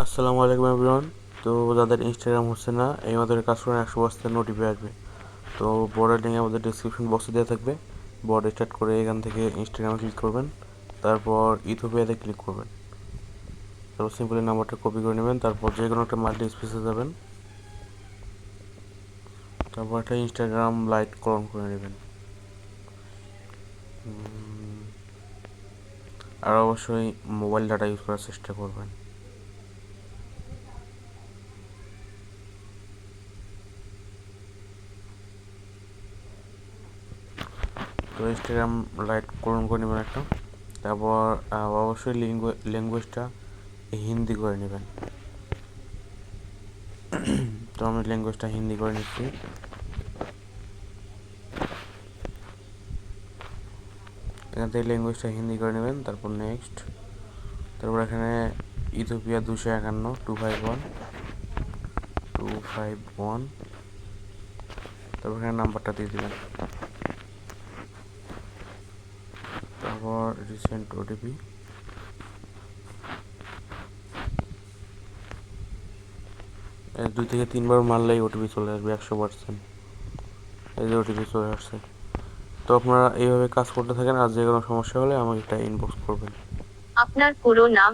আসসালামু আলাইকুম এভরিওয়ান। তো যাদের ইনস্টাগ্রাম হচ্ছে না এই মাত্র কাজ করেন 100% নোটিফাই আসবে। তো বোর্ডের লিঙ্ক আমাদের ডিসক্রিপশন বক্সে দেওয়া থাকবে। বোর্ড স্টার্ট করে এখান থেকে ইনস্টাগ্রামে ক্লিক করবেন, তারপর ইথোপিয়াতে ক্লিক করবেন। তারপর সিম্পলি নাম্বারটা কপি করে নেবেন, তারপর যে কোনো একটা মাল্টি স্পেসে যাবেন, তারপর একটা ইনস্টাগ্রাম লাইট ক্লোন করে নেবেন। আর অবশ্যই মোবাইল ডাটা ইউজ করার চেষ্টা করবেন। তো ইনস্টাগ্রাম লাইট ক্লোন করে নেবেন একটা, তারপর অবশ্যই ল্যাঙ্গুয়েজটা হিন্দি করে নেবেন। তো আমি ল্যাঙ্গুয়েজটা হিন্দি করে নিচ্ছি। এখান থেকে ল্যাঙ্গুয়েজটা হিন্দি করে নেবেন, তারপর নেক্সট, তারপর এখানে ইথিওপিয়া 251 251, তারপর এখানে নাম্বারটা দিয়ে দিবেন, তারপর রিসেন্ট ওটিপি, 2 থেকে 3 বার মারলেই ওটিপি চলে আসবে 100%। এই যে ওটিপি চলে আসছে। তো আপনারা এইভাবে কাজ করতে থাকেন, আর যে কোনো সমস্যা হলে আমাকে একটা ইনবক্স করবেন। আপনার পুরো নাম